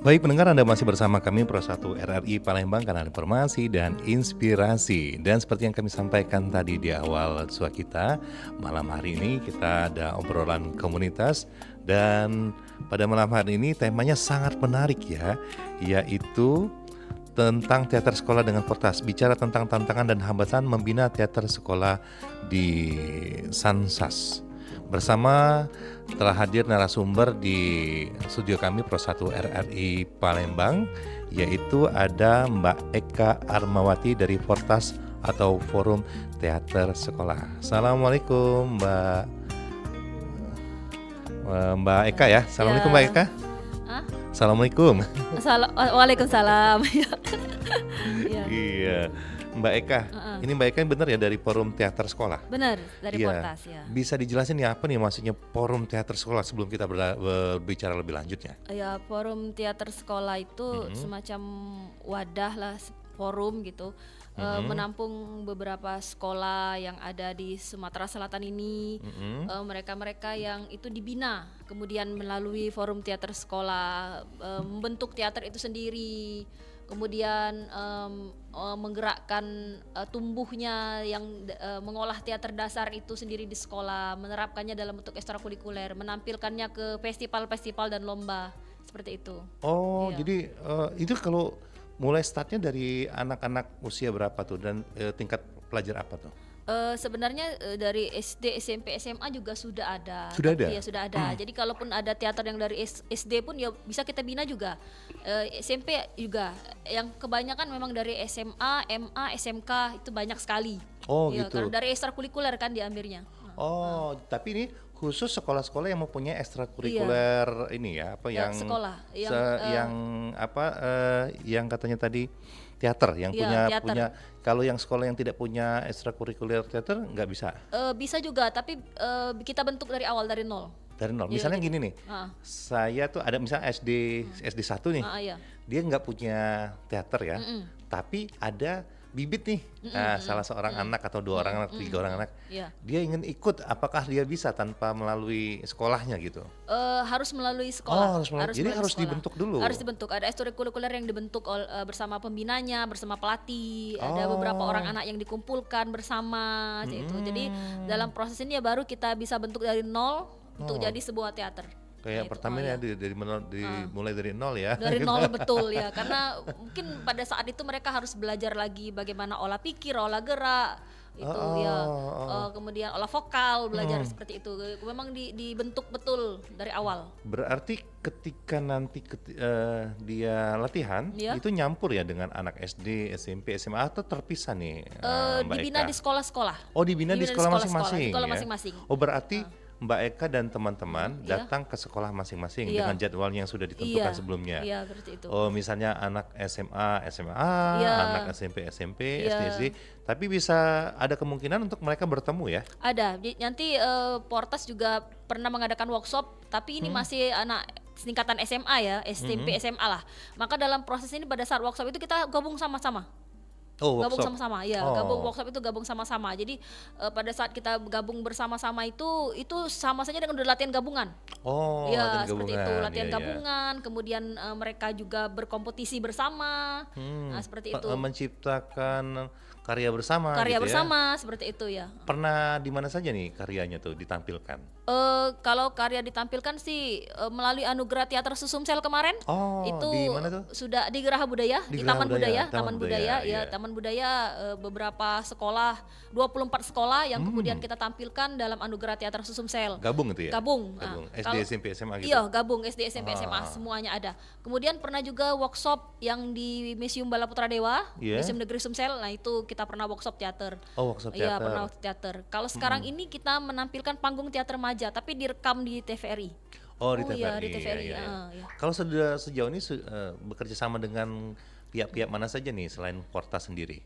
Baik pendengar, Anda masih bersama kami Pro 1 RRI Palembang, kanal informasi dan inspirasi. Dan seperti yang kami sampaikan tadi di awal sua kita, malam hari ini kita ada obrolan komunitas. Dan pada malam hari ini temanya sangat menarik ya, yaitu tentang teater sekolah dengan Portas. Bicara tentang tantangan dan hambatan membina teater sekolah di Sansas. Bersama telah hadir narasumber di studio kami Pro 1 RRI Palembang, yaitu ada Mbak Eka Armawati dari Portas atau Forum Teater Sekolah. Assalamualaikum Mbak Eka ya. Assalamualaikum Ya. Mbak Eka. Hah? Assalamualaikum. Waalaikumsalam. Ya, Iya, Mbak Eka. Ini Mbak Eka benar ya dari Forum Teater Sekolah? benar dari Iya. Portas ya. Bisa dijelasin ya apa nih maksudnya Forum Teater Sekolah sebelum kita berbicara lebih lanjutnya? Ya, forum teater sekolah itu semacam wadah lah, forum gitu, menampung beberapa sekolah yang ada di Sumatera Selatan ini. Mereka-mereka yang itu dibina, kemudian melalui forum teater sekolah membentuk teater itu sendiri. Kemudian menggerakkan tumbuhnya yang mengolah teater dasar itu sendiri di sekolah, menerapkannya dalam bentuk ekstrakurikuler, menampilkannya ke festival-festival dan lomba seperti itu. Oh, Iya. jadi itu kalau mulai startnya dari anak-anak usia berapa tuh dan tingkat pelajar apa tuh? Sebenarnya dari SD, SMP, SMA juga sudah ada. Sudah ada? Iya, sudah ada. Jadi kalaupun ada teater yang dari SD pun ya bisa kita bina juga. SMP juga. Yang kebanyakan memang dari SMA, MA, SMK itu banyak sekali. Oh, Iya, gitu. karena dari ekstrakurikuler kan diambilnya. Oh, tapi ini khusus sekolah-sekolah yang mempunyai ekstrakurikuler ini ya, apa Ya, yang sekolah yang, yang apa yang katanya tadi teater yang Iya, teater. punya kalau yang sekolah yang tidak punya ekstrakurikuler teater nggak bisa Bisa juga, tapi kita bentuk dari awal, dari nol. dari nol. Iya, Misalnya gitu. gini nih, saya tuh ada misalnya SD 1 nih, Iya. dia nggak punya teater ya, tapi ada bibit nih, salah seorang anak atau dua orang anak, tiga orang anak, Iya. dia ingin ikut, apakah dia bisa tanpa melalui sekolahnya gitu? Harus melalui sekolah. Oh, jadi melalui harus sekolah. dibentuk dulu. Harus dibentuk. Ada ekstrakurikuler yang dibentuk bersama pembinanya, bersama pelatih. Ada beberapa orang anak yang dikumpulkan bersama, itu. Jadi dalam proses ini ya baru kita bisa bentuk dari nol untuk jadi sebuah teater. Kayak Nah, itu. pertama Oh, ya iya. mulai dari nol ya. Dari nol betul ya, karena mungkin pada saat itu mereka harus belajar lagi bagaimana olah pikir, olah gerak itu ya, kemudian olah vokal, belajar seperti itu. Memang dibentuk betul dari awal. Berarti ketika nanti dia latihan Iya. itu nyampur ya dengan anak SD, SMP, SMA atau terpisah nih Mbak Dibina Eka? di sekolah-sekolah. Oh, dibina di sekolah masing-masing. Di sekolah ya? masing-masing. Oh, berarti Mbak Eka dan teman-teman Iya. datang ke sekolah masing-masing Iya. dengan jadwalnya yang sudah ditentukan Iya. sebelumnya. Iya, seperti itu. Oh, misalnya anak SMA, SMA, Iya. anak SMP, SMP, Iya. SD, SD. Tapi bisa ada kemungkinan untuk mereka bertemu ya? Ada. Nanti Portas juga pernah mengadakan workshop, tapi ini masih anak tingkatan SMA ya, SMP, SMA lah. Maka dalam proses ini pada saat workshop itu kita gabung sama-sama. Oh, Gabung workshop. sama-sama ya, Oh. gabung workshop itu gabung sama-sama. Jadi pada saat kita gabung bersama-sama itu sama saja dengan udah latihan gabungan. Oh, Ya latihan seperti itu, gabungan. latihan Iya, iya. gabungan, kemudian mereka juga berkompetisi bersama. Nah, seperti itu. Menciptakan karya bersama Karya gitu ya. bersama seperti itu ya. Pernah di mana saja nih karyanya tuh ditampilkan? Kalau karya ditampilkan sih melalui anugerah teater Susumsel kemarin. Oh, Itu di mana tuh? sudah di Geraha Budaya, Di di Geraha Taman Budaya, Budaya, Taman Taman Budaya, Budaya iya. ya, Taman Budaya beberapa sekolah, 24 sekolah yang kemudian kita tampilkan dalam anugerah teater Susumsel. Gabung itu ya? Gabung. Gabung. Nah, SD, kalau- SMP, SMA gitu? Iya, gabung SD, SMP, SMA semuanya ada. Kemudian pernah juga workshop yang di Museum Bala Putra Dewa, Iya. Museum Negeri Sumsel. Nah, itu kita pernah workshop teater. Oh, workshop Iya, teater. pernah workshop teater. Kalau sekarang ini kita menampilkan panggung teater maja, tapi direkam di TVRI. Oh, di Oh, iya, TVRI. di TVRI, iya, iya. iya. Kalau sejauh ini bekerja sama dengan pihak-pihak mana saja nih selain Portas sendiri?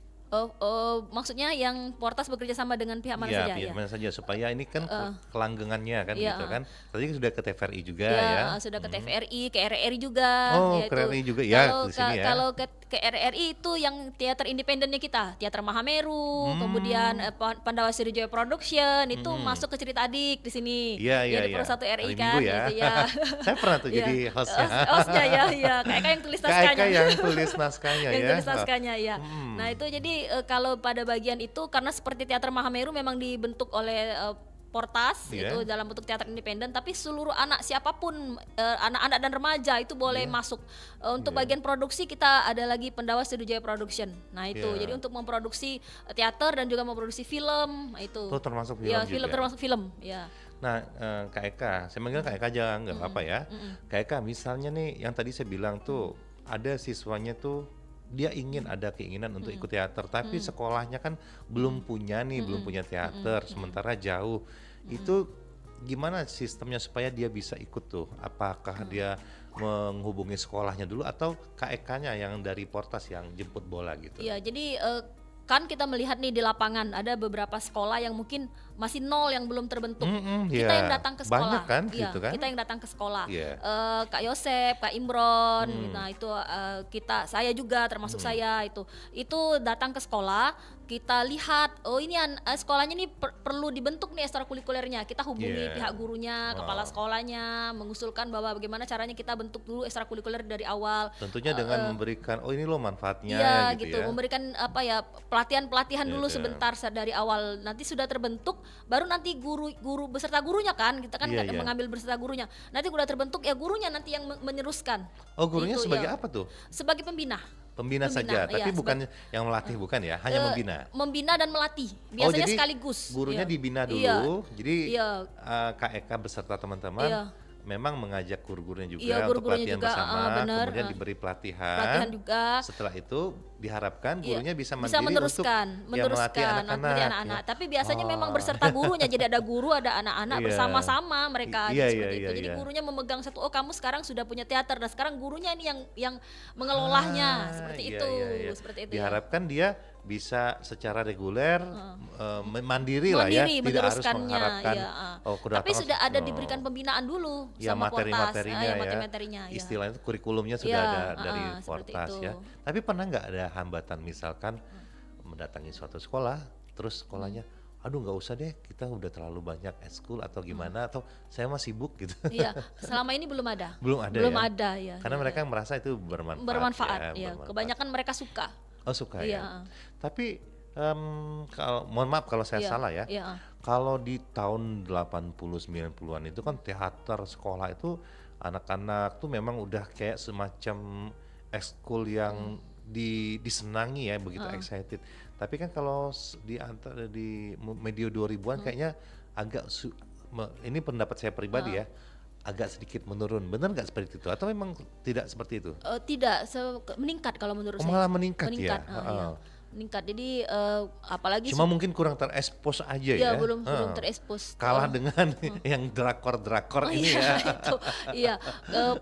Maksudnya yang Portas bekerja sama dengan pihak mana Iya, saja pihak ya? mana saja supaya ini kan kelanggengannya kan Iya, gitu kan. Tadi sudah ke TVRI juga Ya, ya. sudah ke TVRI, ke RRI juga. Oh, yaitu ke RRI juga ya, Kalau di sini ya. kalau ke RRI itu yang teater independennya kita, Teater Mahameru, kemudian Pandawa Sriwijaya Production itu masuk ke Cerita Adik di sini. Iya, iya, Di iya. Pro 1 RI Hari kan Minggu ya. gitu ya. Saya pernah tuh Iya. jadi hostnya. Hostnya ya, iya. Kak Eka yang tulis Kak naskahnya. Eka yang tulis naskahnya Yang ya. tulis naskahnya ya. Nah itu jadi kalau pada bagian itu karena seperti Teater Mahameru memang dibentuk oleh Portas Iya. itu dalam bentuk teater independen, tapi seluruh anak siapapun anak-anak dan remaja itu boleh masuk. Untuk bagian produksi kita ada lagi Pandawa Sriwijaya Production. Nah itu Iya. jadi untuk memproduksi teater dan juga memproduksi film itu. Tuh termasuk film Ya, juga. termasuk film ya. Nah, Kak Eka, saya manggil Kak Eka aja nggak apa-apa ya. Kak Eka, misalnya nih yang tadi saya bilang tuh ada siswanya tuh dia ingin ada keinginan untuk ikut teater, tapi sekolahnya kan belum punya nih, belum punya teater, sementara jauh. Itu gimana sistemnya supaya dia bisa ikut tuh? Apakah dia menghubungi sekolahnya dulu atau Kak Eka-nya yang dari Portas yang jemput bola gitu? Iya, jadi kan kita melihat nih di lapangan ada beberapa sekolah yang mungkin masih nol yang belum terbentuk. Kita iya. yang datang ke sekolah. Banyak kan Iya, gitu kan? kita yang datang ke sekolah. Iya. Kak Yosep, Kak Imron, nah itu saya juga termasuk saya itu datang ke sekolah, kita lihat oh ini sekolahnya nih perlu dibentuk nih ekstrakurikulernya. Kita hubungi Iya. pihak gurunya, kepala sekolahnya, mengusulkan bahwa bagaimana caranya kita bentuk dulu ekstrakurikuler dari awal. Tentunya dengan memberikan oh ini loh manfaatnya Iya ya gitu gitu, ya. memberikan pelatihan dulu Iya. sebentar dari awal. Nanti sudah terbentuk, baru nanti guru beserta gurunya kan, kita kan Iya, iya. mengambil beserta gurunya. Nanti udah terbentuk ya gurunya nanti yang meneruskan. Oh gurunya Gitu, sebagai ya. apa tuh? Sebagai pembina. Pembina saja, Iya, tapi bukan yang melatih bukan ya, hanya membina. Membina dan melatih. Oh Biasanya jadi sekaligus. gurunya Iya. dibina Iya. dulu, jadi Iya. Kak Eka beserta teman-teman Iya. memang mengajak guru-gurunya juga Iya, untuk guru-gurunya pelatihan juga, bersama, bener, kemudian diberi pelatihan. pelatihan juga. Setelah itu diharapkan Iya, gurunya bisa bisa mandiri meneruskan, untuk ya, melatih melatih anak-anak. anak-anak. ya. Tapi biasanya memang Oh. berserta gurunya, jadi ada guru, ada anak-anak Iya. bersama-sama mereka Iya, seperti iya, itu. iya, Jadi iya. gurunya memegang satu, oh kamu sekarang sudah punya teater, dan sekarang gurunya ini yang mengelolanya, seperti Iya, itu, iya, iya. seperti itu. Diharapkan dia bisa secara reguler mandiri lah ya, Mandiri tidak harus meneruskannya, mengharapkan iya, oh Tapi kedatangan sudah ada diberikan pembinaan dulu ya sama Portas, materi-materinya ya, ya, materi-materinya, ya. istilahnya itu kurikulumnya sudah Iya, ada dari seperti Portas itu. ya. Tapi pernah nggak ada hambatan misalkan mendatangi suatu sekolah, terus sekolahnya, aduh nggak usah deh, kita udah terlalu banyak eskul atau gimana, atau saya mah sibuk gitu. Iya, selama ini belum ada. Belum ada Belum ya? ada ya. Karena iya, mereka iya. merasa itu bermanfaat, bermanfaat, ya. bermanfaat. Kebanyakan mereka suka. Oh suka Iya. ya. Tapi kalau mohon maaf kalau saya Iya, salah ya. iya. Kalau di tahun 80 90-an itu kan teater sekolah itu anak-anak tuh memang udah kayak semacam ekskul yang disenangi ya, begitu excited. Tapi kan kalau di medio 2000-an kayaknya agak ini pendapat saya pribadi ya, agak sedikit menurun. Benar nggak seperti itu atau memang tidak seperti itu? Tidak meningkat kalau menurut saya. Malah meningkat ya? Meningkat, iya. Meningkat. Jadi apalagi Cuma mungkin kurang terekspos aja ya ya. belum terekspos. Kalah dengan yang drakor-drakor ini ya. Itu, iya.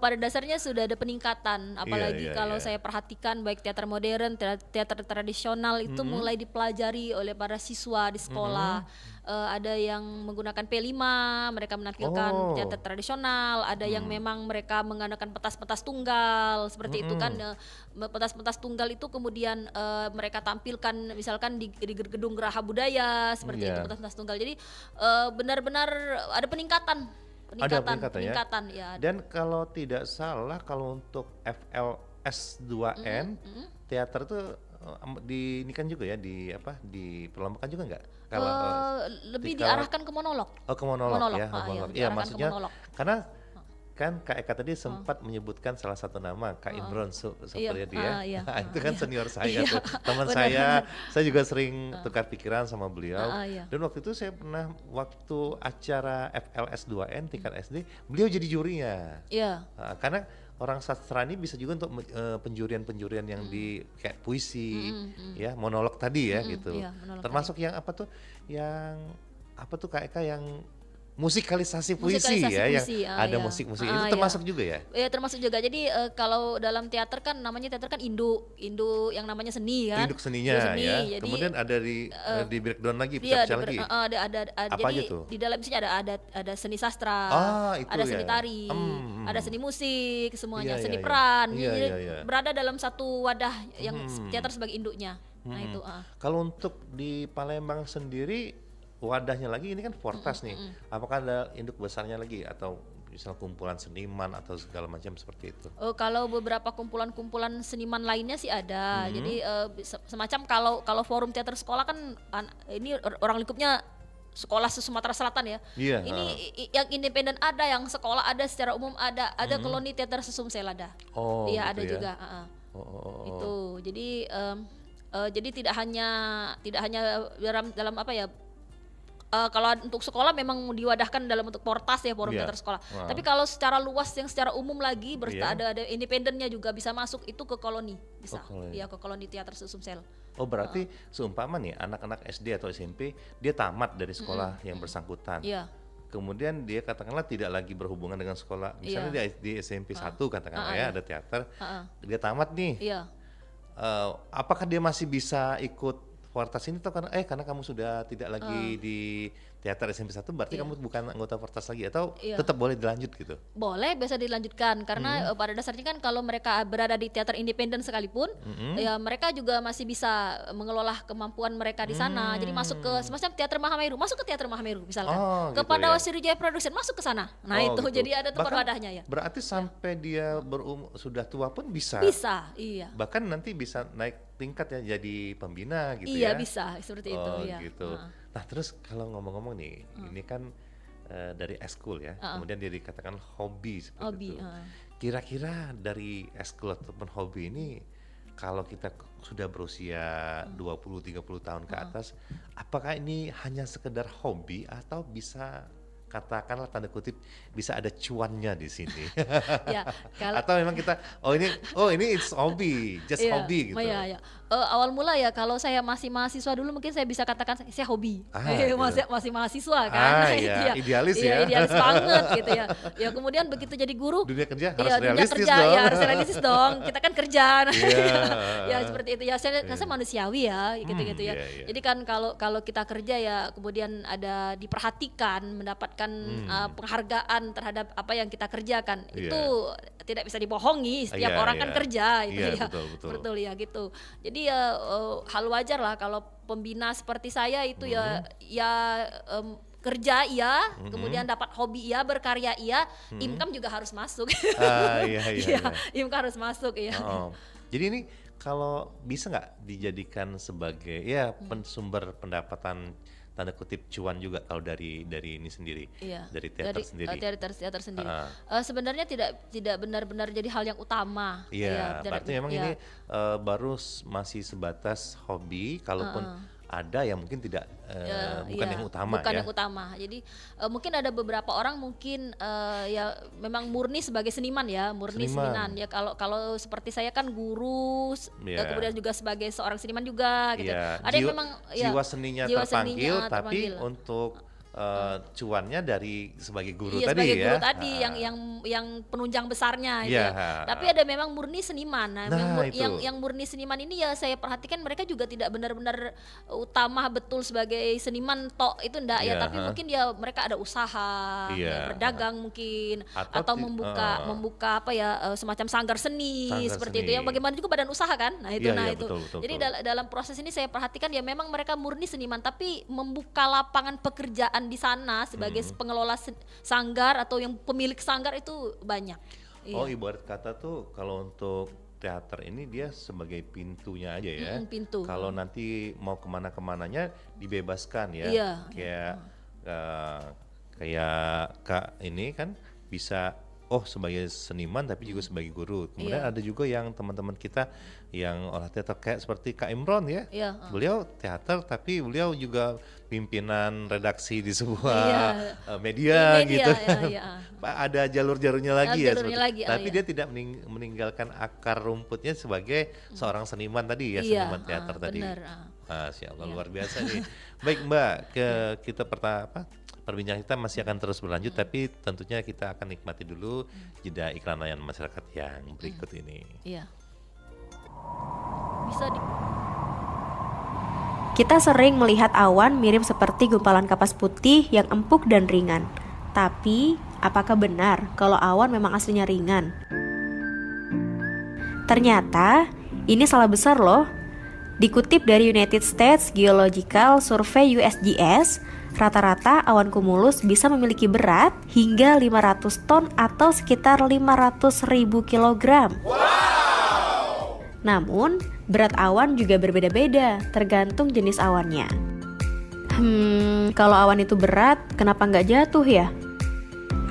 Pada dasarnya sudah ada peningkatan. Apalagi iya, kalau iya. saya perhatikan baik teater modern, teater tradisional itu mulai dipelajari oleh para siswa di sekolah. Ada yang menggunakan P5, mereka menampilkan Oh. teater tradisional. Ada yang memang mereka menggunakan pentas-pentas tunggal seperti itu kan. Pentas-pentas tunggal itu kemudian mereka tampilkan misalkan di gedung Geraha Budaya seperti itu, Iya. pentas-pentas tunggal. Jadi benar-benar ada peningkatan. Ada peningkatan ya? Peningkatan, ya. Dan kalau tidak salah kalau untuk FLS 2N teater itu ini kan juga ya diperlombakan juga nggak? Kalau Lebih kalau- diarahkan ke monolog. Oh ke monolog ya, Pak, monolog. ya, Iya diarahkan ke maksudnya monolog. karena kan Kak Eka tadi sempat menyebutkan salah satu nama Kak Imron Supriyadi ya. iya, Itu kan senior saya Iya, tuh. Teman saya juga sering tukar pikiran sama beliau. Iya. Dan waktu itu saya pernah waktu acara FLS 2N tingkat SD, beliau jadi jurinya. Iya. Karena orang sastra ini bisa juga untuk penjurian-penjurian yang di kayak puisi, ya monolog tadi ya gitu. Iya, monolog Termasuk yang apa tuh, yang apa tuh Kak Eka yang musikalisasi puisi Musikalisasi ya, yang puisi, ada ya. musik-musik itu Ya. termasuk juga ya? Ya termasuk juga. Jadi kalau dalam teater kan namanya teater kan Indo yang namanya seni kan. Induk seninya Seni. ya. Jadi Kemudian ada di breakdown lagi, dia pecah-pecah lagi. ada Apa aja jadi tuh? di dalam sini ada seni sastra, Itu ada ya. seni tari, ada Hmm. seni musik, semuanya, Iya, seni iya, iya. peran. Iya, Jadi iya, iya. berada dalam satu wadah yang Hmm. teater sebagai induknya. Nah Hmm. itu. Kalau untuk di Palembang sendiri wadahnya lagi ini kan Fortas nih. Apakah ada induk besarnya lagi atau misal kumpulan seniman atau segala macam seperti itu? Kalau beberapa kumpulan-kumpulan seniman lainnya sih ada. Jadi semacam kalau forum teater sekolah kan ini orang lingkupnya sekolah Sumatera Selatan ya. Iya. Ini yang independen ada, yang sekolah ada, secara umum ada koloni teater Sesumsel ada. Oh, Iya gitu ada ya. juga. Itu. Jadi tidak hanya dalam apa ya? Kalau untuk sekolah memang diwadahkan dalam bentuk Portas ya, forum Iya. teater sekolah. Wah. Tapi kalau secara luas yang secara umum lagi Iya. ada independennya juga bisa masuk itu ke koloni bisa. koloni. Iya ke koloni teater Sesumsel. Oh, berarti seumpama nih anak-anak SD atau SMP dia tamat dari sekolah yang bersangkutan. Iya. Kemudian dia katakanlah tidak lagi berhubungan dengan sekolah. Misalnya di SMP 1 katakanlah ya ada teater. Dia tamat nih. Iya. Apakah dia masih bisa ikut Fortas ini, atau karena kamu sudah tidak lagi di teater SMP 1 berarti kamu bukan anggota Fortas lagi, atau Iya. tetap boleh dilanjut gitu? Boleh, bisa dilanjutkan karena pada dasarnya kan kalau mereka berada di teater independen sekalipun, ya mereka juga masih bisa mengelola kemampuan mereka di sana. Jadi masuk ke semacam teater Mahameru, masuk ke teater Mahameru misalkan. Oh, gitu Kepada ya. Wasirujaya Production masuk ke sana. Nah, Oh, itu gitu. jadi ada tempat Bahkan wadahnya ya. Berarti sampai dia sudah tua pun bisa. Bisa, iya. Bahkan nanti bisa naik tingkat ya jadi pembina gitu Iya, ya. bisa seperti itu ya. Gitu. Nah, terus kalau ngomong-ngomong nih, ini kan dari eskul ya, kemudian dia dikatakan hobi seperti Hobi, itu. Kira-kira dari eskul ataupun hobi ini kalau kita sudah berusia 20-30 tahun ke atas, apakah ini hanya sekedar hobi atau bisa katakanlah tanda kutip bisa ada cuannya di sini? Ya, kalau Atau memang kita ini it's hobby, just iya, hobby gitu. iya. Awal mula ya kalau saya masih mahasiswa dulu mungkin saya bisa katakan saya hobi. Gitu. Masih mahasiswa kan. Iya, idealis Iya, ya. idealis banget gitu ya. Ya kemudian begitu jadi guru, Dunia kerja harus iya, dunia realistis kerja dong. ya harus realistis dong. Kita kan kerja. Iya. Ya seperti itu ya. Saya manusiawi ya gitu-gitu ya. Iya. Jadi kan kalau kita kerja ya kemudian ada diperhatikan, mendapatkan penghargaan terhadap apa yang kita kerjakan. Iya. Itu tidak bisa dibohongi. Setiap Iya, orang iya. kan kerja itu Iya, ya. betul. Betul ya gitu. Jadi ya hal wajar lah kalau pembina seperti saya itu kerja iya, kemudian dapat hobi iya, berkarya iya, income juga harus masuk. Iya. Income harus masuk ya. Oh. Jadi ini kalau bisa nggak dijadikan sebagai sumber pendapatan tanda kutip cuan juga kalau dari ini sendiri, Iya. dari teater sendiri. Teater sendiri. Sebenarnya tidak benar-benar jadi hal yang utama. Iya, berarti memang iya. ini baru masih sebatas hobi, kalaupun ada yang mungkin tidak bukan yang utama bukan ya. yang utama. Jadi mungkin ada beberapa orang mungkin ya memang murni sebagai seniman ya, seniman ya. Kalau seperti saya kan guru, kemudian juga sebagai seorang seniman juga gitu. Iya, Ada yang memang jiwa seninya jiwa terpanggil, seninya tapi terpanggil. untuk cuannya dari sebagai guru Iya, tadi sebagai ya. guru tadi yang penunjang besarnya itu Iya. ya. Tapi ada memang murni seniman. Nah, itu. yang murni seniman ini ya saya perhatikan mereka juga tidak benar-benar utama betul sebagai seniman tok itu enggak ya, Iya, tapi mungkin dia mereka ada usaha, Iya. ya, berdagang mungkin Atau atau membuka apa ya semacam sanggar seni Sanggar seperti seni. itu ya. Bagaimana juga badan usaha kan? Nah, itu Iya, itu. betul. Jadi dalam proses ini saya perhatikan ya memang mereka murni seniman tapi membuka lapangan pekerjaan di sana sebagai pengelola sanggar atau yang pemilik sanggar itu banyak. Oh, ibarat kata tuh kalau untuk teater ini dia sebagai pintunya aja ya. Pintu. Kalau nanti mau kemana-kemananya dibebaskan ya. Iya. Kayak Kak ini kan bisa sebagai seniman tapi juga sebagai guru. Kemudian Iya. ada juga yang teman-teman kita yang olah teater kayak seperti Kak Imron ya. Iya. Beliau teater tapi beliau juga pimpinan redaksi di sebuah media gitu. Iya. Ada jalur-jalurnya lagi ya. Jalurnya lagi, Tapi iya. dia tidak meninggalkan akar rumputnya sebagai seorang seniman tadi ya, Iya, seniman teater tadi. benar. Masya Allah, luar biasa nih. Baik Mbak, kita perbincangan kita masih akan terus berlanjut, tapi tentunya kita akan nikmati dulu jeda iklan layanan masyarakat yang berikut ini. Iya. Bisa di Kita sering melihat awan mirip seperti gumpalan kapas putih yang empuk dan ringan. Tapi, apakah benar kalau awan memang aslinya ringan? Ternyata, ini salah besar loh. Dikutip dari United States Geological Survey USGS, rata-rata awan cumulus bisa memiliki berat hingga 500 ton atau sekitar 500.000 kilogram. Namun, berat awan juga berbeda-beda, tergantung jenis awannya. Kalau awan itu berat, kenapa nggak jatuh ya?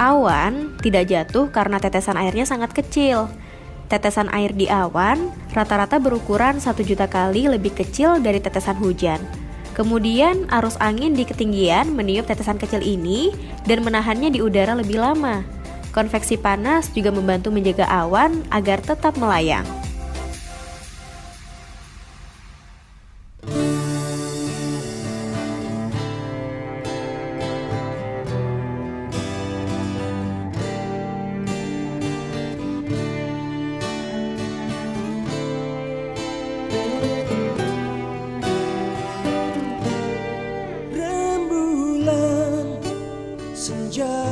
Awan tidak jatuh karena tetesan airnya sangat kecil. Tetesan air di awan rata-rata berukuran 1 juta kali lebih kecil dari tetesan hujan. Kemudian, arus angin di ketinggian meniup tetesan kecil ini dan menahannya di udara lebih lama. Konveksi panas juga membantu menjaga awan agar tetap melayang. Rembulan senja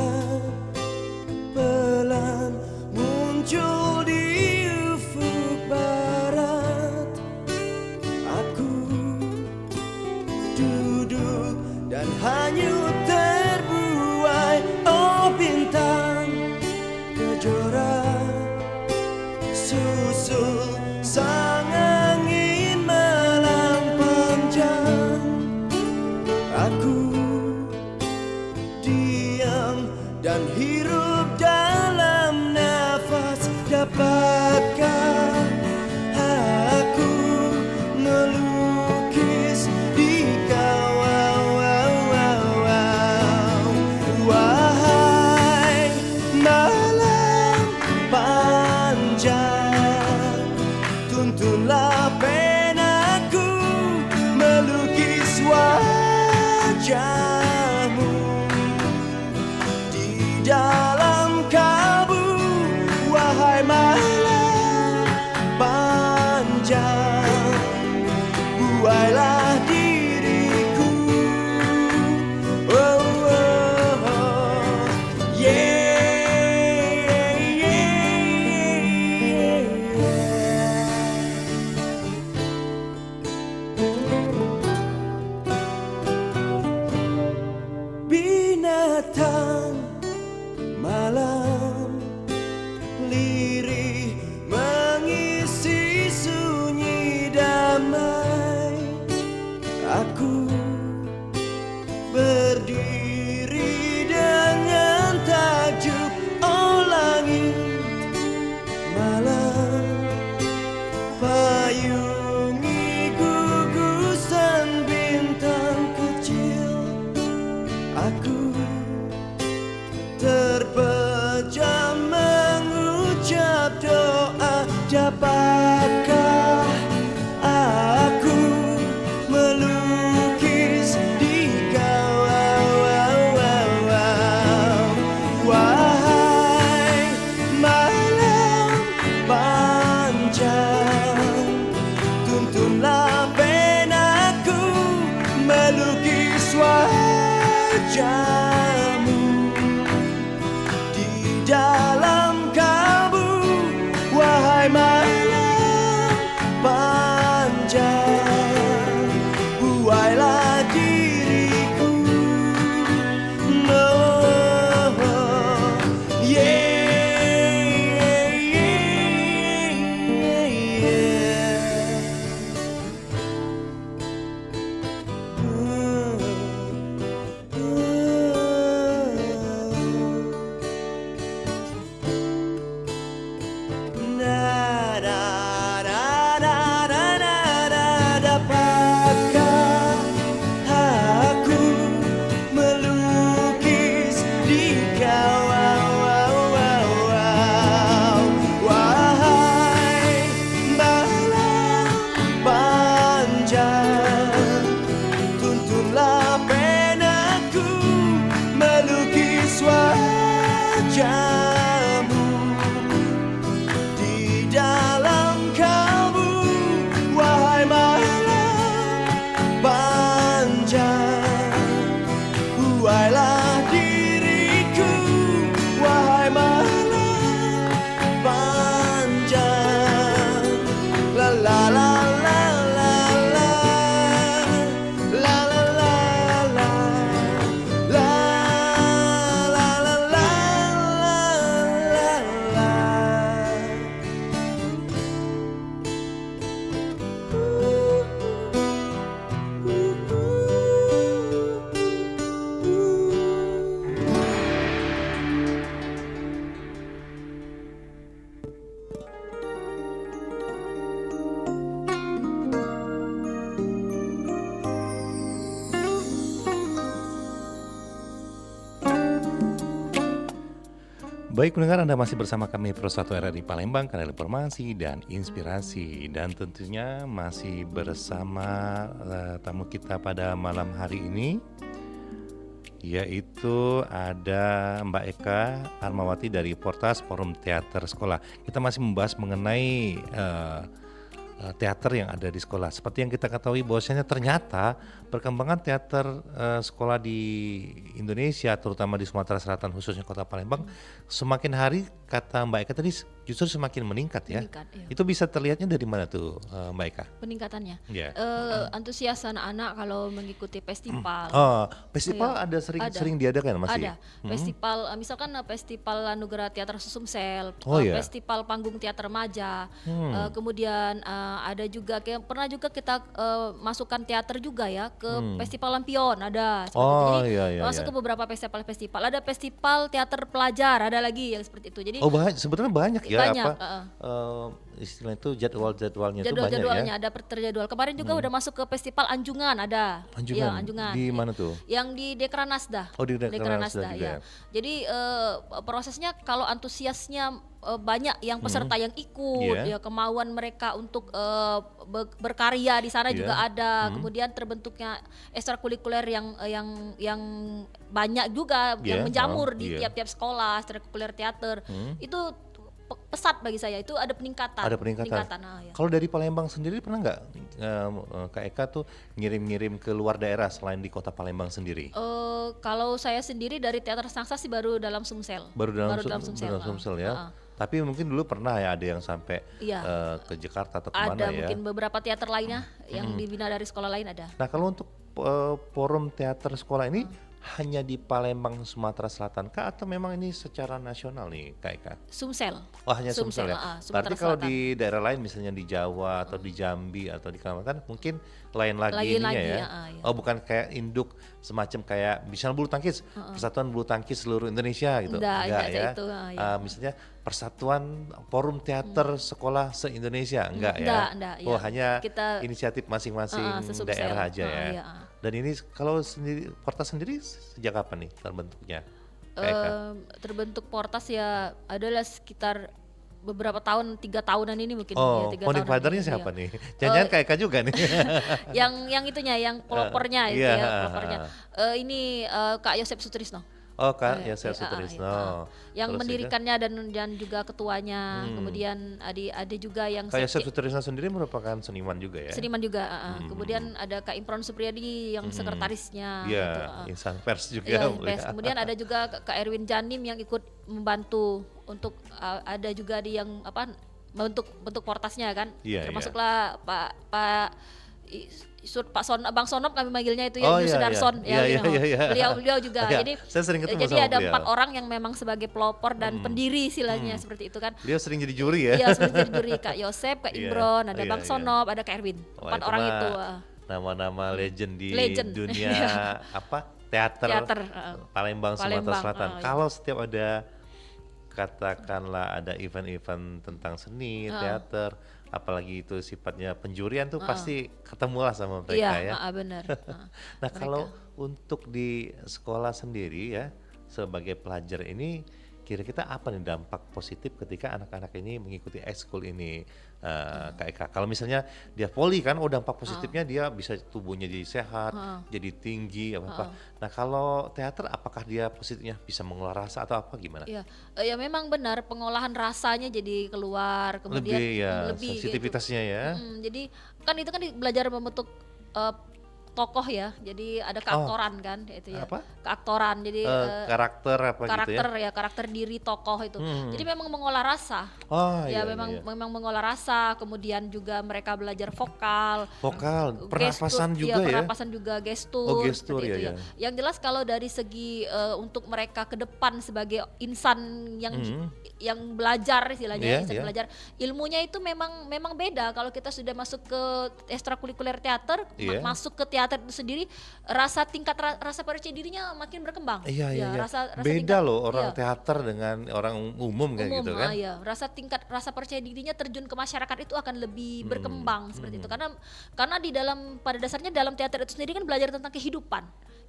pelan muncul di ufuk barat. Aku duduk dan hanyut terbuai. Oh bintang kejora susul sang angin malam panjang. Aku diam dan hirup dalam nafas. Dapatkah aku melukis di kau? Wahai malam panjang, tuntunlah penaku melukis wajahmu di dalam kalbu. Wahai malam panjang, buailah diriku. Oh, oh, oh. Yeah, yeah, binatang malam lirih mengisi sunyi damai. Aku berdiri dengan takjub. Oh langit malam, payungi gugusan bintang kecil. Aku terpejam mengucap doa. Dapatkah aku melukis di kau? Wahai malam panjang, tuntunlah penaku melukis wajahmu di dalam kalbu. Wahai malam panjang, buailah diriku. No, yeah, yeah. Baik pendengar, Anda masih bersama kami Pro 1 RRI Palembang, kanal informasi dan inspirasi. Dan tentunya masih bersama tamu kita pada malam hari ini, yaitu ada Mbak Eka Armawati dari Portas Forum Teater Sekolah. Kita masih membahas mengenai teater yang ada di sekolah. Seperti yang kita ketahui bahwasanya ternyata perkembangan teater sekolah di Indonesia, terutama di Sumatera Selatan khususnya Kota Palembang, semakin hari kata Mbak Eka tadi justru semakin meningkat ya. Meningkat, iya. Itu bisa terlihatnya dari mana tuh Mbak Eka? Peningkatannya. Ya. Antusias anak-anak kalau mengikuti festival. Oh, festival Iya, ada ada. sering diadakan masih? Ada festival, misalkan festival Anugerah Teater Sumsel, Oh, iya. festival Panggung Teater Remaja, kemudian ada juga pernah juga kita masukkan teater juga ya ke festival Lampion ada. Seperti itu. Oh, Jadi iya, iya, masuk iya. ke beberapa festival. Ada festival teater pelajar, ada lagi yang seperti itu. Jadi Oh, sebenarnya banyak ya banyak, apa istilah itu jadwalnya tuh banyak ya. jadwal-jadwalnya ada terjadwal. Kemarin juga udah masuk ke festival Anjungan ada. Anjungan. Iya, Anjungan. Di mana tuh? Yang di Dekranasda. Oh, di Dekranasda juga ya. ya. Jadi prosesnya kalau antusiasnya banyak yang peserta yang ikut, Iya. ya kemauan mereka untuk berkarya di sana Iya. juga ada. Kemudian terbentuknya ekstrakurikuler yang banyak juga Iya, yang menjamur di iya. tiap-tiap sekolah, ekstrakurikuler teater. Itu pesat bagi saya, itu ada peningkatan. Ada peningkatan. Ya. Kalau dari Palembang sendiri pernah nggak Kak Eka tuh ngirim-ngirim ke luar daerah selain di Kota Palembang sendiri? Kalau saya sendiri dari teater Sangsa sih baru dalam Sumsel. Baru dalam Sumsel. Sumsel ya. Tapi mungkin dulu pernah ya ada yang sampai Iya. ke Jakarta atau kemana Ada ya. mungkin beberapa teater lainnya yang dibina dari sekolah lain ada. Nah kalau untuk forum teater sekolah ini hanya di Palembang, Sumatera Selatan kah atau memang ini secara nasional nih Kak Eka? Sumsel. Oh hanya Sumsel ya? Sumatera Berarti kalau Selatan. di daerah lain misalnya di Jawa atau di Jambi atau di Kalimantan mungkin lain lagi Lain ininya lagi, ya? ya. Oh bukan kayak induk semacam kayak misalnya bulu tangkis, Persatuan Bulu Tangkis seluruh Indonesia gitu? Enggak ya? itu, ya. Misalnya Persatuan Forum Teater Sekolah se-Indonesia? Enggak ya? Enggak, Oh ya. hanya Kita inisiatif masing-masing sesumsel. daerah aja ya? Iya. Dan ini kalau sendiri Portas sendiri sejak kapan nih terbentuknya? Kak Eka? Terbentuk Portas ya adalah sekitar beberapa tahun, 3 tahunan ini mungkin. Oh, ya, 3 founding tahunan father-nya ini, siapa iya. nih? Jangan-jangan Kak Eka juga nih. yang itunya, yang pelopornya itu iya, ya, pelopornya. Ini Kak Yosep Sutrisno. Oh Kak, ya Iya, saya Sutrisno. Yang Terus mendirikannya dan juga ketuanya. Kemudian ada juga yang Kak Yosef Sutrisno sendiri merupakan seniman juga ya? seniman juga. Kemudian ada Kak Imron Supriyadi yang sekretarisnya. Iya, gitu, insan pers juga. Iya, boleh. kemudian ada juga Kak Erwin Janim yang ikut membantu untuk ada juga di yang bentuk portasnya kan. Iya, Termasuklah Pak Bang Sonop kami manggilnya itu ya, Oh, Yusuf iya, Darson iya. Iya, iya, iya. Beliau juga. Iya, Jadi saya sering ketemu jadi sama ada beliau. 4 orang yang memang sebagai pelopor dan pendiri istilahnya seperti itu kan. Dia sering jadi juri ya? Iya, seperti jadi juri Kak Yosep, Kak Iya, Imron, ada iya, Bang iya. Sonop, ada Kak Erwin. Wah, 4 orang mah itu. Nama-nama legend di Legend. dunia teater, Palembang, Sumatera Palembang, Selatan. iya. Kalau setiap ada katakanlah ada event-event tentang seni, teater, apalagi itu sifatnya penjurian tuh pasti ketemulah sama mereka ya. Iya, benar. Nah kalau untuk di sekolah sendiri ya sebagai pelajar ini kira-kira apa nih dampak positif ketika anak-anak ini mengikuti ekskul ini Kak Eka? Kalau misalnya dia voli kan, dampak positifnya dia bisa tubuhnya jadi sehat, jadi tinggi apa-apa. Nah kalau teater apakah dia positifnya bisa mengolah rasa atau apa gimana? Iya, ya memang benar pengolahan rasanya jadi keluar, kemudian Lebih ya lebih sensitivitasnya ya. jadi kan itu kan belajar membentuk tokoh ya, jadi ada keaktoran kan itu ya. Apa? Keaktoran, jadi Karakter apa karakter gitu ya? karakter diri tokoh itu. Jadi memang mengolah rasa. Oh Ya iya, memang iya. memang mengolah rasa, kemudian juga mereka belajar vokal, Vokal, pernapasan gestur, juga ya. pernapasan juga gestur. Oh, gestur, seperti ya, itu ya. Yang jelas kalau dari segi untuk mereka ke depan sebagai insan yang belajar istilahnya, Iya, insan iya. belajar, ilmunya itu memang beda kalau kita sudah masuk ke ekstrakurikuler teater, Iya. masuk ke teater itu sendiri, tingkat rasa percaya dirinya makin berkembang. Iya, iya, Ya, iya. rasa Beda tingkat- loh orang iya. teater dengan orang umum kayak gitu kan. Iya, rasa percaya dirinya terjun ke masyarakat itu akan lebih berkembang seperti itu, karena pada dasarnya dalam teater itu sendiri kan belajar tentang kehidupan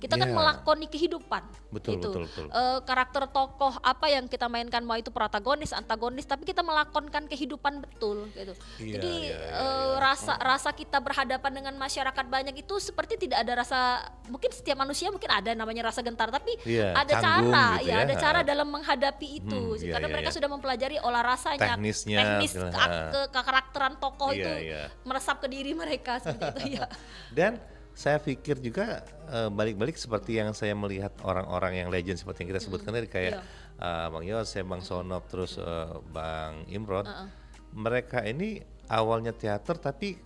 kita kan Iya. melakoni kehidupan. Betul, gitu. betul, betul. Karakter tokoh apa yang kita mainkan, mau itu protagonis, antagonis, tapi kita melakonkan kehidupan betul gitu. Iya, Jadi iya, iya. rasa kita berhadapan dengan masyarakat banyak itu seperti tidak ada rasa, mungkin setiap manusia mungkin ada namanya rasa gentar, tapi Iya, ada canggung cara, gitu ya ya. ada cara dalam menghadapi itu, Iya, karena iya, mereka iya. sudah mempelajari olah rasanya, Teknisnya, teknis segala. kekarakteran tokoh Iya, itu iya. meresap ke diri mereka seperti itu ya. Dan saya pikir juga balik-balik seperti yang saya melihat orang-orang yang legend seperti yang kita sebutkan tadi kayak Bang Yose, Bang Sonop, terus Bang Imron. Mereka ini awalnya teater tapi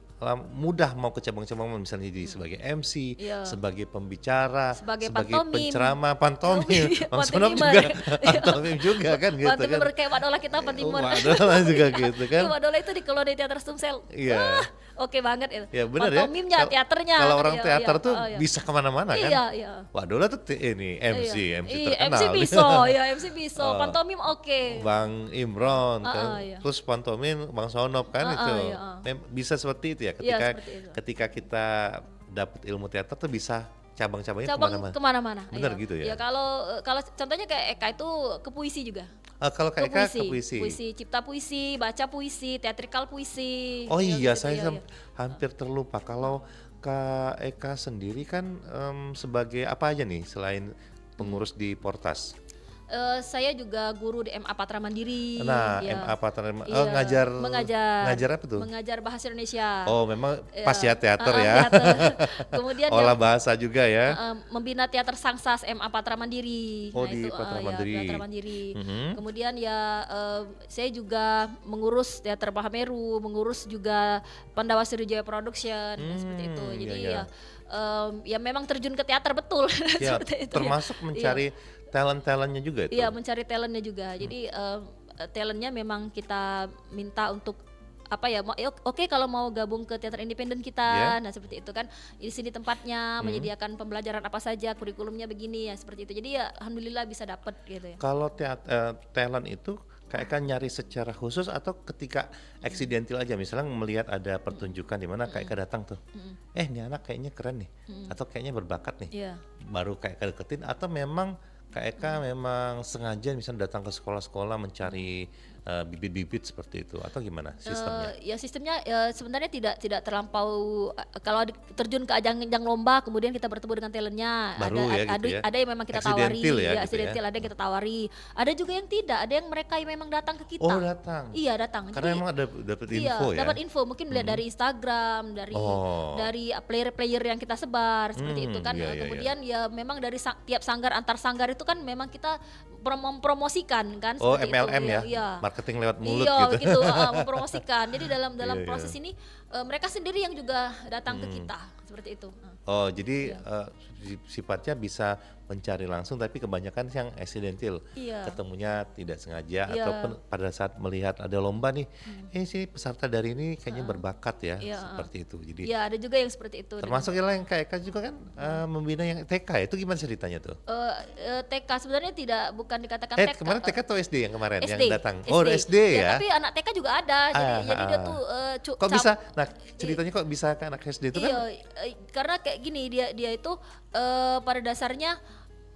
mudah mau ke cabang-cabang, misalnya jadi sebagai MC, Iya. sebagai pembicara, Sebagai sebagai pantomim. penceramah, pantomim, Bang Sonop Pantomimer. juga pantomim juga kan gitu Pantomim kan. kayak Wadola kita pantomim. Wadola juga gitu kan. Wadola itu kalau di teater Sumsel. Iya. Wah, oke banget itu. Ya benar ya. Pantomimnya, teaternya. Kalau orang Iya, teater iya. tuh Oh, iya. bisa kemana-mana kan. Iya, iya. Wadola tuh ini MC, MC Iya, terkenal. MC bisa, ya MC bisa. Oh. Pantomim oke. Bang Imron kan, iya. terus pantomim Bang Sonop kan itu. iya. Bisa seperti itu ya Iya, ketika seperti itu. ketika kita dapat ilmu teater tuh bisa cabang-cabangnya Cabang kemana-mana. kemana-mana. Benar iya. gitu ya? Ya kalau contohnya kayak Eka itu ke puisi juga. Kalau kayak ke puisi. Puisi, cipta puisi, baca puisi, teatrikal puisi. Oh Ya, iya, gitu, saya iya, iya. hampir terlupa. Kalau Kak Eka sendiri kan sebagai apa aja nih selain pengurus di Portas? Saya juga guru di MA Patra Mandiri. Nah, ya. MA Patra Iya, ngajar mengajar apa tuh? Mengajar bahasa Indonesia. Oh, memang Iya. pas ya teater ya. Teater. Kemudian Olah yang, bahasa juga ya. membina teater Sangsas MA Patra Mandiri. Oh, di Patra Mandiri. Ya, Patra Mandiri. Mhm. Kemudian ya saya juga mengurus teater Mahameru, mengurus juga Pandawa Sriwijaya Production seperti itu. iya, Jadi iya. ya memang terjun ke teater betul Ya, seperti itu. termasuk Iya. mencari talent-talentnya juga itu. Iya, mencari talentnya juga. Jadi talentnya memang kita minta untuk apa ya, oke kalau mau gabung ke teater independen kita, Yeah. nah seperti itu kan, di sini tempatnya menyediakan pembelajaran apa saja, kurikulumnya begini ya seperti itu. Jadi ya alhamdulillah bisa dapat gitu ya. Kalau talent itu kayak kan nyari secara khusus atau ketika accidental aja, misalnya melihat ada pertunjukan di mana kayak datang tuh, ini anak kayaknya keren nih, atau kayaknya berbakat nih, Iya. baru kayak deketin, atau memang Kak Eka memang sengaja misalnya datang ke sekolah-sekolah mencari bibit-bibit seperti itu, atau gimana sistemnya? Ya sistemnya sebenarnya tidak terlampau kalau terjun ke ajang lomba kemudian kita bertemu dengan talentnya, Baru ya gitu ya. ada yang memang kita tawari, Accidental ya ya, gitu accidental, ya. ada yang kita tawari, ada juga yang tidak, ada yang mereka yang memang datang ke kita. Oh, datang. Iya, datang. Karena emang ada dapat Iya, info ya. dapat info mungkin melihat dari Instagram, dari player-player yang kita sebar seperti itu kan. Iya, iya, Kemudian ya memang dari tiap sanggar antar sanggar itu kan memang kita mempromosikan kan Oh, seperti MLM itu. ya, Iya. marketing lewat mulut Iya, gitu. begitu, mempromosikan. Jadi dalam Iya, iya. proses ini mereka sendiri yang juga datang ke kita seperti itu. Oh, jadi Iya. sifatnya bisa mencari langsung, tapi kebanyakan yang accidental, Iya. ketemunya tidak sengaja, Iya. ataupun pada saat melihat ada lomba nih, sini peserta dari ini kayaknya berbakat ya, Iya, seperti itu. Jadi Iya, ada juga yang seperti itu. termasuk yang kayak Eka juga kan membina yang TK, itu gimana ceritanya tuh? TK sebenarnya bukan dikatakan TK. Kemarin TK atau SD yang kemarin SD, yang datang? Oh, SD ya. Tapi anak TK juga ada. Jadi dia tuh Kok bisa? Nah, ceritanya kok bisa ke anak SD itu iya, kan? karena kayak gini, dia itu pada dasarnya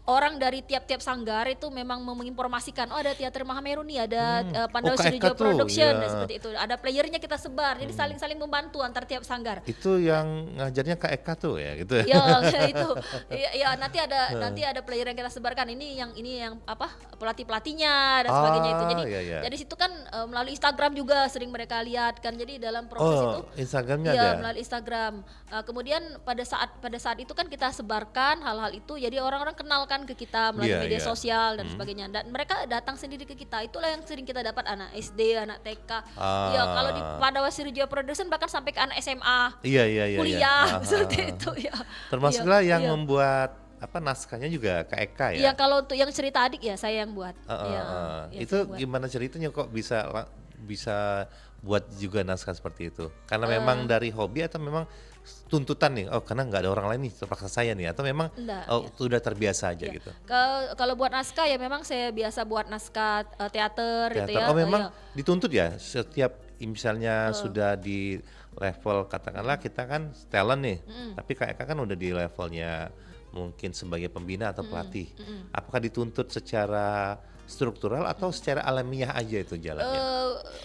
orang dari tiap-tiap sanggar itu memang menginformasikan, oh ada teater Mahameru nih, ada Pandawa Kak Sriwijaya Eka tuh, Production, iya. dan seperti itu. Ada playernya kita sebar, jadi saling membantu antar tiap sanggar. Itu yang ngajarnya Kak Eka tuh ya gitu. Ya itu, ya nanti ada player yang kita sebarkan. Ini yang apa pelatihnya dan sebagainya itu. Jadi iya, iya. dari situ kan melalui Instagram juga sering mereka lihat kan. Jadi dalam proses itu, Instagramnya ya ada. melalui Instagram. Kemudian pada saat itu kan kita sebarkan hal-hal itu. Jadi orang-orang kenalkan ke kita melalui Iya, media iya. sosial dan sebagainya. Dan mereka datang sendiri ke kita. Itulah yang sering kita dapat anak SD, anak TK. Ya kalau di Pandawa Sriwijaya Production bahkan sampai ke anak SMA. Iya, iya, iya. Kuliah seperti itu ya. Termasuklah yang Iya. membuat naskahnya juga Kak Eka ya. Iya, kalau untuk yang cerita adik ya saya yang buat. Iya, yang Itu saya buat. gimana ceritanya kok bisa buat juga naskah seperti itu? Karena memang dari hobi atau memang tuntutan nih? Oh, karena nggak ada orang lain nih, terpaksa saya nih, atau memang Enggak, sudah terbiasa aja Iya. gitu? Kalau buat naskah ya memang saya biasa buat naskah teater gitu ya. Oh, memang Iya. dituntut ya setiap misalnya sudah di level, katakanlah kita kan talent nih, tapi Kak Eka kan udah di levelnya mungkin sebagai pembina atau pelatih, apakah dituntut secara struktural atau secara alamiah aja itu jalannya?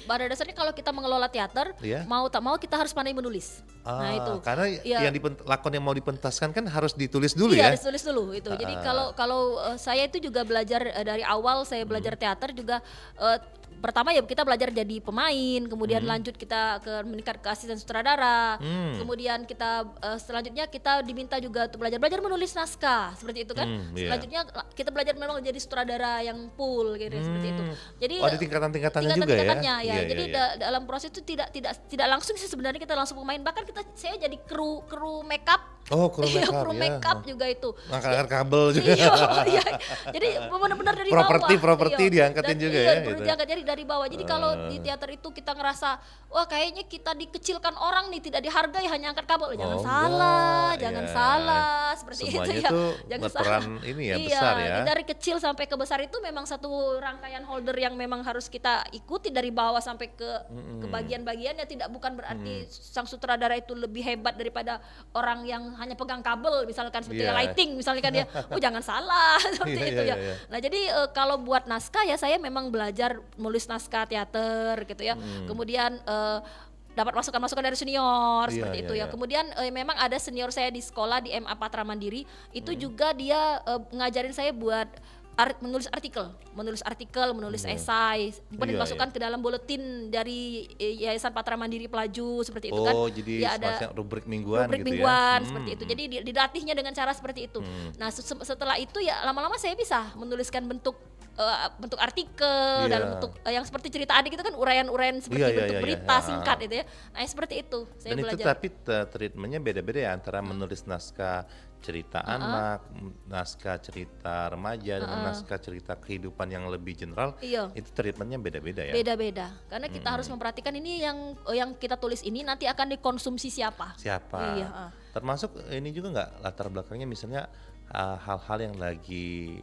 Pada dasarnya kalau kita mengelola teater, Iya. mau tak mau kita harus pandai menulis. Nah itu. Karena Iya. yang lakon yang mau dipentaskan kan harus ditulis dulu Iya, ya. ditulis dulu itu. Jadi kalau saya itu juga belajar dari awal saya belajar teater juga pertama ya kita belajar jadi pemain, kemudian lanjut kita meningkat ke asisten sutradara. Kemudian kita selanjutnya kita diminta juga untuk belajar menulis naskah seperti itu kan. Iya. Selanjutnya kita belajar memang jadi sutradara yang full gitu seperti itu. Jadi Ada tingkatan-tingkatannya juga ya. tingkatan-tingkatannya ya. Iya, Jadi iya. dalam proses itu tidak langsung sih sebenarnya kita langsung pemain, bahkan saya jadi kru make up. Oh, kru Iya, make up, kru ya. make up juga itu. Angkat-angkat kabel juga. Iya. Jadi benar-benar dari bawah. Properti Iya. diangkatin Dan juga iya, ya, perlu gitu. diangkat dari bawah. Jadi kalau di teater itu kita ngerasa wah kayaknya kita dikecilkan orang nih, tidak dihargai hanya angkat kabel. Jangan salah, enggak, jangan ya. salah seperti Semuanya itu ya. tuh Jangan berperan salah. ini ya, Iya, besar ya. Dari kecil sampai ke besar itu memang satu rangkaian holder yang memang harus kita ikuti dari bawah sampai ke bagian-bagiannya. Tidak bukan berarti sang sutradara itu lebih hebat daripada orang yang hanya pegang kabel misalkan seperti Iya. lighting misalnya kan dia jangan salah seperti Iya, itu iya, ya. iya. Nah jadi kalau buat naskah ya saya memang belajar menulis naskah teater gitu ya. Kemudian dapat masukan-masukan dari senior Iya, seperti iya, itu ya. iya. Kemudian memang ada senior saya di sekolah di MA Patra Mandiri itu juga dia ngajarin saya buat menulis artikel, menulis esai, kemudian Iya, dimasukkan ke dalam buletin dari Yayasan Patra Mandiri Pelaju seperti itu kan. Oh, jadi Ya, ada semacam rubrik mingguan rubrik gitu mingguan ya. seperti itu. Jadi dilatihnya dengan cara seperti itu. Nah, setelah itu ya lama-lama saya bisa menuliskan bentuk artikel Iya. dalam bentuk yang seperti cerita adik itu kan uraian-uraian seperti Iya, iya, bentuk iya, berita iya. singkat itu ya. Nah, seperti itu saya Dan itu belajar. tapi treatmentnya beda-beda ya antara menulis naskah cerita anak, naskah cerita remaja, dengan naskah cerita kehidupan yang lebih general. Iya. Itu treatmentnya beda-beda ya. Beda-beda. Karena kita harus memperhatikan ini yang kita tulis ini nanti akan dikonsumsi siapa. Siapa? Iya, Termasuk ini juga nggak latar belakangnya misalnya hal-hal yang lagi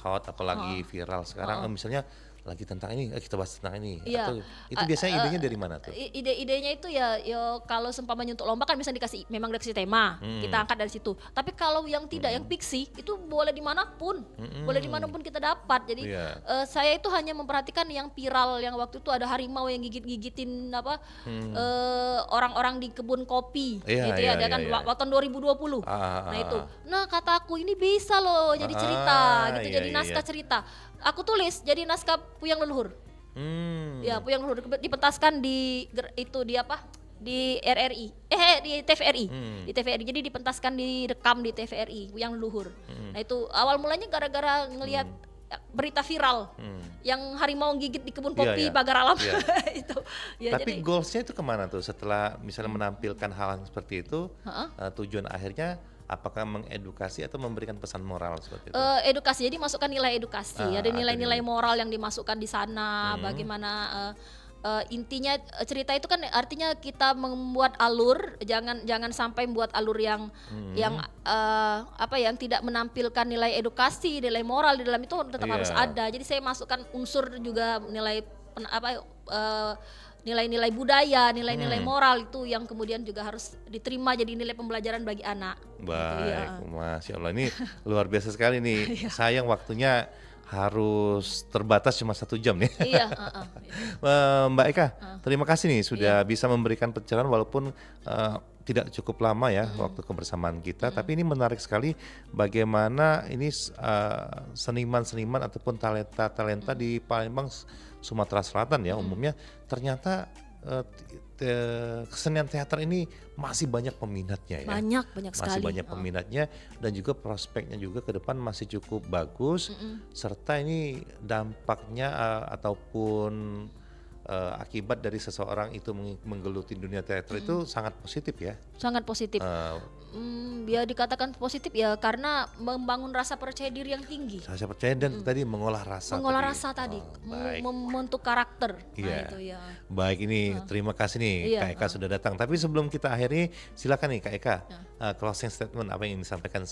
hot atau lagi viral sekarang, misalnya lagi tentang ini, kita bahas tentang ini. Iya. Atau itu biasanya idenya dari mana tuh? Ide-idenya itu ya kalau seumpamanya untuk lomba kan bisa memang dikasih tema, kita angkat dari situ. Tapi kalau yang tidak, yang fiksi itu boleh dimanapun, kita dapat. Jadi Iya. saya itu hanya memperhatikan yang viral, yang waktu itu ada harimau yang gigit-gigitin orang-orang di kebun kopi, Iya, gitu iya, ya, dia kan iya, iya. tahun 2020. Nah itu, kataku ini bisa loh jadi cerita, gitu, iya, jadi iya, naskah iya. cerita. Aku tulis jadi naskah Puyang Leluhur. Hmm. Ya, Puyang Leluhur dipentaskan di RRI, di TVRI, di TVRI. Jadi dipentaskan direkam di TVRI Puyang Leluhur. Nah itu awal mulanya gara-gara ngelihat berita viral yang harimau gigit di kebun Iya, kopi iya. pagar alam. Iya. Itu. Ya, Tapi jadi goalsnya itu kemana tuh setelah misalnya menampilkan hal yang seperti itu, tujuan akhirnya apakah mengedukasi atau memberikan pesan moral seperti itu? edukasi. Jadi masukkan nilai edukasi. Ada ada nilai-nilai nilai. moral yang dimasukkan di sana. Bagaimana intinya cerita itu kan artinya kita membuat alur, jangan sampai membuat alur yang yang tidak menampilkan nilai edukasi, nilai moral di dalam itu tetap Iya. harus ada. Jadi saya masukkan unsur juga nilai nilai-nilai budaya, nilai-nilai moral itu yang kemudian juga harus diterima jadi nilai pembelajaran bagi anak. Baik, Iya. Masya Allah, ini luar biasa sekali nih. Sayang waktunya harus terbatas cuma 1 jam nih. Iya, Mbak Eka, terima kasih nih sudah bisa memberikan pencerahan walaupun tidak cukup lama ya waktu kebersamaan kita, tapi ini menarik sekali bagaimana ini seniman-seniman ataupun talenta-talenta di Palembang, Sumatera Selatan ya umumnya ternyata kesenian teater ini masih banyak peminatnya ya. banyak sekali. Masih banyak peminatnya dan juga prospeknya juga ke depan masih cukup bagus, serta ini dampaknya ataupun akibat dari seseorang itu menggeluti dunia teater itu sangat positif ya. Sangat positif. Ya dikatakan positif ya karena membangun rasa percaya diri yang tinggi. Saya percaya dan tadi mengolah rasa. Mengolah rasa tadi, Baik. membentuk karakter. Iya. Nah itu ya. Baik, ini terima kasih nih Iya, Kak Eka sudah datang. Tapi sebelum kita akhiri, silakan nih Kak Eka closing statement apa yang ingin disampaikan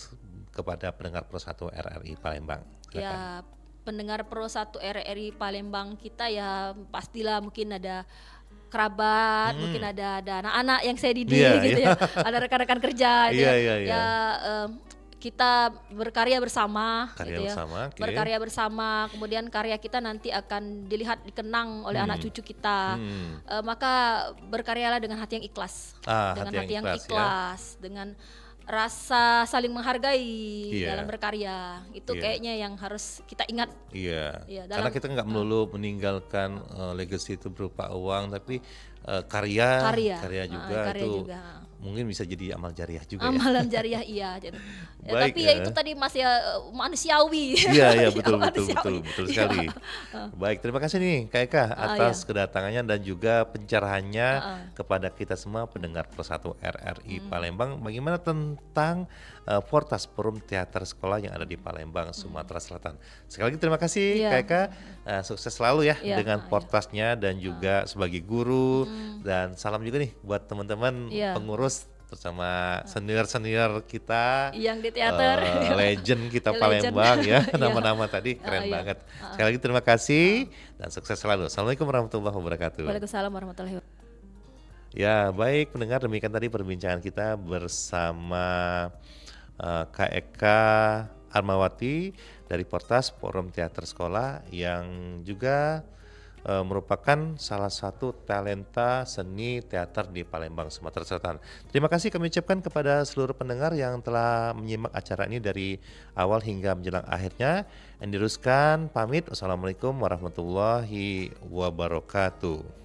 kepada pendengar Pro 1 RRI Palembang. Silakan. Ya pendengar Pro 1 RRI Palembang kita ya pastilah mungkin ada kerabat, mungkin ada anak-anak yang saya didik Iya, gitu iya. ya, ada rekan-rekan kerja gitu Iya, ya. iya, iya. Ya kita berkarya bersama, Karya gitu ya. bersama, oke. Berkarya bersama, kemudian karya kita nanti akan dilihat, dikenang oleh anak cucu kita. Maka berkaryalah dengan hati yang ikhlas, dengan hati yang ikhlas, dengan rasa saling menghargai dalam berkarya. Itu kayaknya yang harus kita ingat. Iya. Dalam, karena kita nggak melulu meninggalkan legacy itu berupa uang, tapi karya juga karya itu juga. mungkin bisa jadi amal jariah juga. Amalan jariah iya. Baik, tapi ya itu tadi masih manusiawi. Iya betul sekali. Baik, terima kasih nih Kak Eka atas kedatangannya dan juga pencerahannya kepada kita semua pendengar Persatu RRI Palembang. Bagaimana tentang Portas Forum Teater Sekolah yang ada di Palembang, Sumatera Selatan. Sekali lagi terima kasih Kak Eka, sukses selalu ya dengan Portasnya dan juga sebagai guru, dan salam juga nih buat teman-teman pengurus bersama senior kita yang di teater, legend kita Palembang ya, nama-nama tadi keren banget. Sekali lagi terima kasih dan sukses selalu. Assalamualaikum warahmatullahi wabarakatuh. Waalaikumsalam warahmatullahi wabarakatuh. Ya baik pendengar, demikian tadi perbincangan kita bersama Kak Eka Armawati dari Portas Forum Teater Sekolah yang juga merupakan salah satu talenta seni teater di Palembang, Sumatera Selatan. Terima kasih kami ucapkan kepada seluruh pendengar yang telah menyimak acara ini dari awal hingga menjelang akhirnya. Yang diruskan pamit, wassalamualaikum warahmatullahi wabarakatuh.